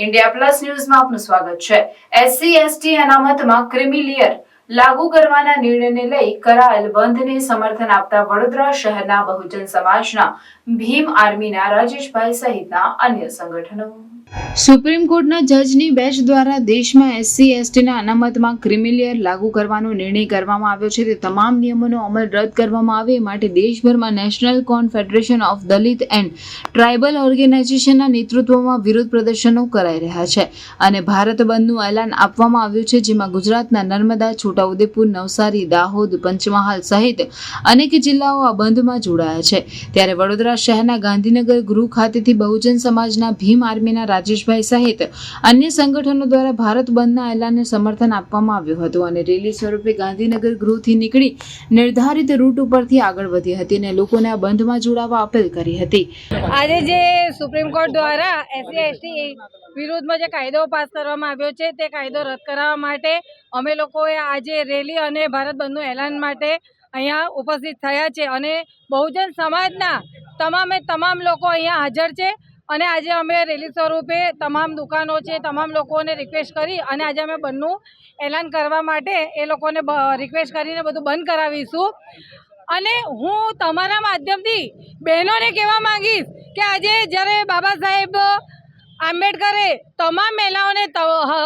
India plus ન્યૂઝમાં આપનું સ્વાગત છે। SC/ST અનામતમાં ક્રિમિલેયર લાગુ કરવાના નિર્ણયને લઈ કરાયેલ બંધને સમર્થન આપતા વડોદરા શહેરના બહુજન સમાજના ભીમ આર્મીના રાજેશભાઈ સહિતના અન્ય સંગઠનો સુપ્રીમ કોર્ટના જજની બેન્ચ દ્વારા દેશમાં SC/STના અનામતમાં ક્રિમિલેયર લાગુ કરવાનો નિર્ણય કરવામાં આવ્યો છે। તે તમામ નિયમોનો અમલ રદ કરવામાં આવે માટે દેશભરમાં national confederation of Dalit and tribal ઓર્ગેનાઇઝેશનના નેતૃત્વમાં વિરોધ પ્રદર્શનો કરાઈ રહ્યા છે અને ભારત બંધનું એલાન આપવામાં આવ્યું છે, જેમાં ગુજરાતના નર્મદા, છોટાઉદેપુર, નવસારી, દાહોદ, પંચમહાલ સહિત અનેક જિલ્લાઓ આ બંધમાં જોડાયા છે। ત્યારે વડોદરા શહેરના ગાંધીનગર ગૃહ ખાતેથી બહુજન સમાજના ભીમ આર્મીના રાજેશભાઈ સહિત અન્ય સંગઠનો દ્વારા ભારત બંધના એલાનને સમર્થન આપવામાં આવ્યું હતું અને રેલી સ્વરૂપે ગાંધીનગર ગૃહથી નીકળી નિર્ધારિત રૂટ ઉપરથી આગળ વધી હતી અને લોકોને આ બંધમાં જોડાવા અપીલ કરી હતી। આજે જે સુપ્રીમ કોર્ટ દ્વારા SC/ST વિરુદ્ધમાં જે કાયદો પાસ કરવામાં આવ્યો છે તે કાયદો રદ કરાવવા માટે અમે લોકોએ આજે રેલી અને ભારત બંધનું એલાન માટે અહીંયા ઉપસ્થિત થયા છે અને બહુજન સમાજના તમામ લોકો અહીંયા હાજર છે અને આજે અમે રેલી સ્વરૂપે તમામ દુકાનો છે, તમામ લોકોને રિક્વેસ્ટ કરી અને આજે અમે બંધનું એલાન કરવા માટે એ લોકોને રિક્વેસ્ટ કરીને બધું બંધ કરાવીશું। અને હું તમારા માધ્યમથી બહેનોને કહેવા માંગીશ કે આજે જ્યારે બાબા સાહેબ આંબેડકરે તમામ મહિલાઓને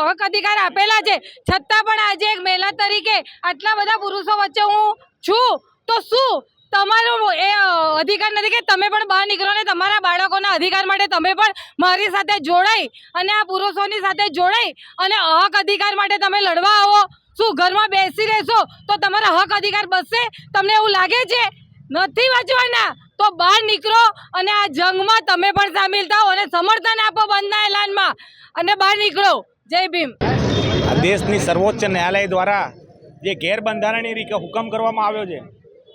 હક અધિકાર આપેલા છે, છતાં પણ આજે એક મહિલા તરીકે આટલા બધા પુરુષો વચ્ચે હું છું તો શું તમારો એ અધિકાર નથી કે તમે પણ બહાર નીકળો ને તમારા બાળકોના અધિકાર માટે તમે પણ મારી સાથે જોડાઈ અને આ પુરુષોની સાથે જોડાઈ અને હક અધિકાર માટે તમે લડવા આવો? શું ઘરમાં બેસી રહેશો તો તમારા હક અધિકાર બચશે? તમને એવું લાગે છે? નથી બચવાના તો બહાર નીકળો અને આ જંગમાં તમે પણ સામેલ થાઓ અને સમર્થન આપો બંધના એલાનમાં અને બહાર નીકળો। જય ભીમ। દેશની સર્વોચ્ચ ન્યાયાલય દ્વારા જે ગેરબંધારણીય રીતે હુકમ કરવામાં આવ્યો છે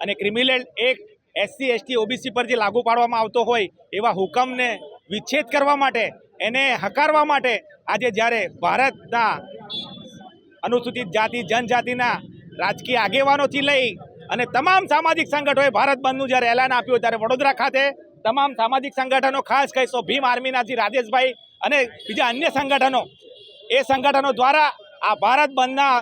અને ક્રિમિનલ એક્ટ SC/ST OBC પર જે લાગુ પાડવામાં આવતો હોય એવા હુકમને વિચ્છેદ કરવા માટે, એને હકારવા માટે આજે જ્યારે ભારતના અનુસૂચિત જાતિ જનજાતિના રાજકીય આગેવાનોથી લઈ અને તમામ સામાજિક સંગઠનોએ ભારત બંધનું જ્યારે એલાન આપ્યું ત્યારે વડોદરા ખાતે તમામ સામાજિક સંગઠનો, ખાસ કહીશો ભીમ આર્મીના જે રાજેશભાઈ અને બીજા અન્ય સંગઠનો, એ સંગઠનો દ્વારા આ ભારત બંધના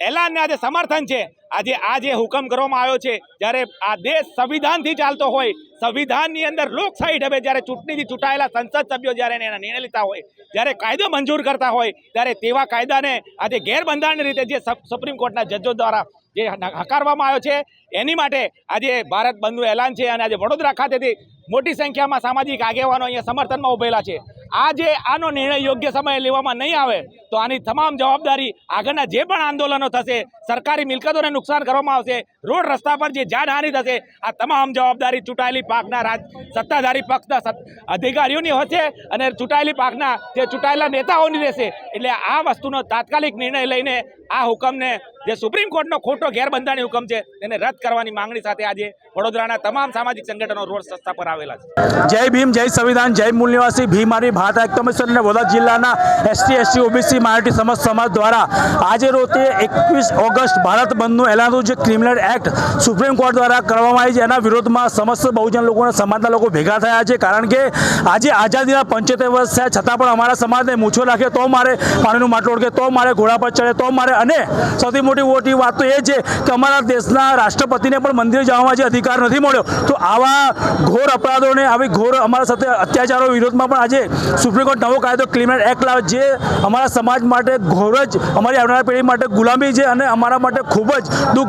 એલાનને આજે સમર્થન છે। આજે આ જે હુકમ કરવામાં આવ્યો છે, જ્યારે આ દેશ સંવિધાનથી ચાલતો હોય, સંવિધાનની અંદર લોકશાહી ઢબે જ્યારે ચૂંટણીથી ચૂંટાયેલા સંસદ સભ્યો જ્યારે એના નિર્ણય લેતા હોય, જ્યારે કાયદો મંજૂર કરતા હોય, ત્યારે તેવા કાયદાને આજે ગેરબંધારણીય રીતે જે સુપ્રીમ કોર્ટના જજો દ્વારા જે હકારવામાં આવ્યો છે, એની માટે આજે ભારત બંધનું એલાન છે અને આજે વડોદરા ખાતેથી મોટી સંખ્યામાં સામાજિક આગેવાનો અહીંયા સમર્થનમાં ઉભેલા છે। આજે આનો નિર્ણય યોગ્ય સમયે લેવામાં નહીં આવે તો આની તમામ જવાબદારી આગળના જે પણ આંદોલનો થશે, સરકારી મિલકતોને નુકસાન કરવામાં આવશે, રોડ રસ્તા પર જે જાનહાનિ થશે, આ તમામ જવાબદારી ચૂંટાયેલી પાકના સત્તાધારી પક્ષના અધિકારીઓની હશે અને ચૂંટાયેલી પાકના જે ચૂંટાયેલા નેતાઓની રહેશે। એટલે આ વસ્તુનો તાત્કાલિક નિર્ણય લઈને આ હુકમને, જે સુપ્રીમ કોર્ટનો ખોટો ગેરબંધારણીય હુકમ છે, તેને રદ કરવાની માંગણી સાથે આજે વડોદરાના તમામ સામાજિક સંગઠનો રોડ રસ્તા પર આવેલા છે। જય ભીમ, જય સંવિધાન, જય મૂળ નિવાસી ભીમ આર્મી ભારત કમિશન અને વડોદરા જિલ્લાના SC/ST OBC માઇનોરિટી સમાજ દ્વારા આજે રોજ 21 ઓગસ્ટ ભારત બંધનું એલાન જે ક્રિમિનલ એક્ટ સુપ્રીમ કોર્ટ દ્વારા કરવામાં આવી છે, એના વિરોધમાં સમસ્ત બહુજન લોકોના સમાજના લોકો ભેગા થયા છે। કારણ કે આજે આઝાદીના 75 વર્ષ થયા છતાં પણ અમારા સમાજને મૂછો રાખે તો મારે પાણીનું માટલું ઓળખે, તો મારે ઘોડા પર ચડે તો મારે, અને સૌથી મોટી વાત તો એ છે કે અમારા દેશના રાષ્ટ્રપતિને પણ મંદિરે જવામાં જે અધિકાર નથી મળ્યો। તો આવા ઘોર અપરાધોને, આવી ઘોર અમારા સાથે અત્યાચારો વિરોધમાં પણ આજે સુપ્રીમ કોર્ટ નવો કાયદો ક્રિમિનલ એક્ટ લાવે, જે અમારા સમાજ માટે ઘોર જ, અમારી આવનારી પેઢી માટે ગુલામી છે અને અમારા માટે ખૂબ જ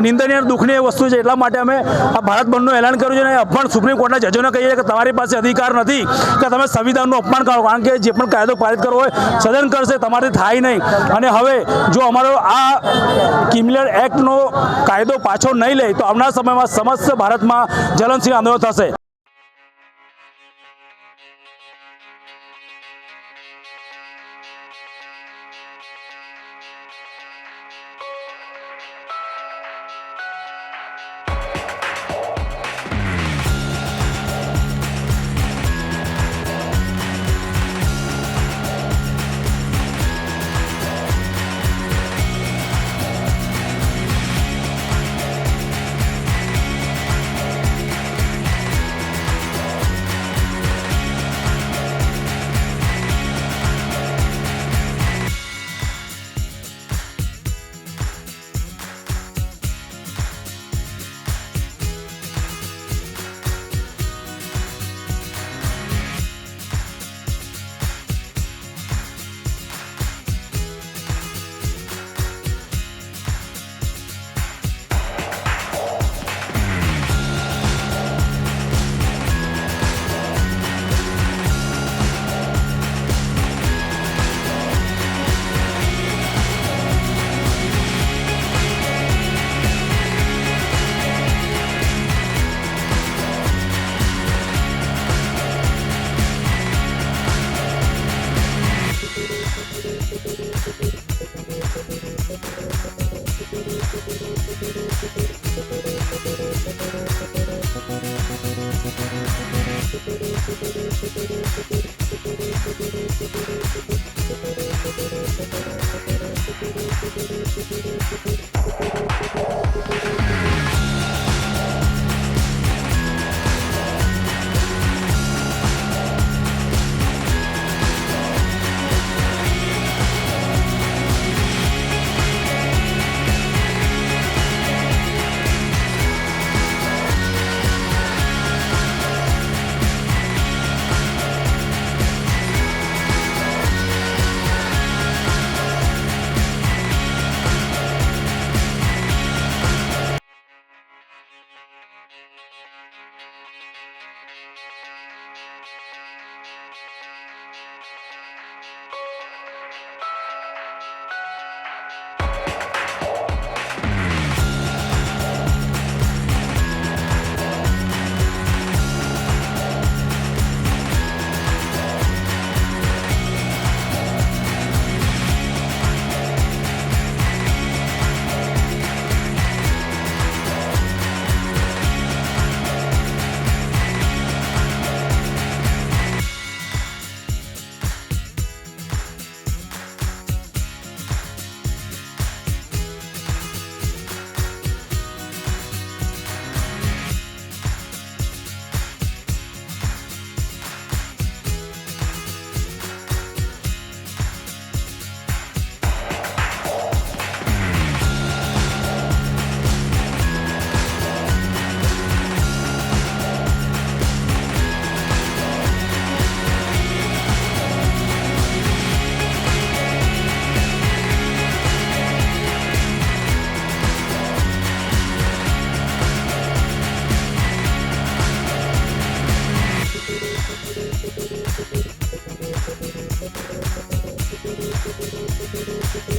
નિંદનીય દુઃખની વસ્તુ છે। એટલા માટે અમે આ ભારત બંધનું એલાન કર્યું છે અને પણ સુપ્રીમ કોર્ટના જજોને કહીએ કે તમારી પાસે અધિકાર નથી કે તમે સંવિધાનનું અપમાન કરો, કારણ કે જે પણ કાયદો પારિત કરવો હોય સદન કરશે, તમારાથી થાય નહીં। અને હવે જો અમારો આ ક્રિમિનલ એક્ટનો કાયદો પાછો નહીં લે તો આવનાર સમયમાં સમસ્ત ભારતમાં જ્વલનશીલ આંદોલન થશે। Thank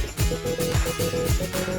you.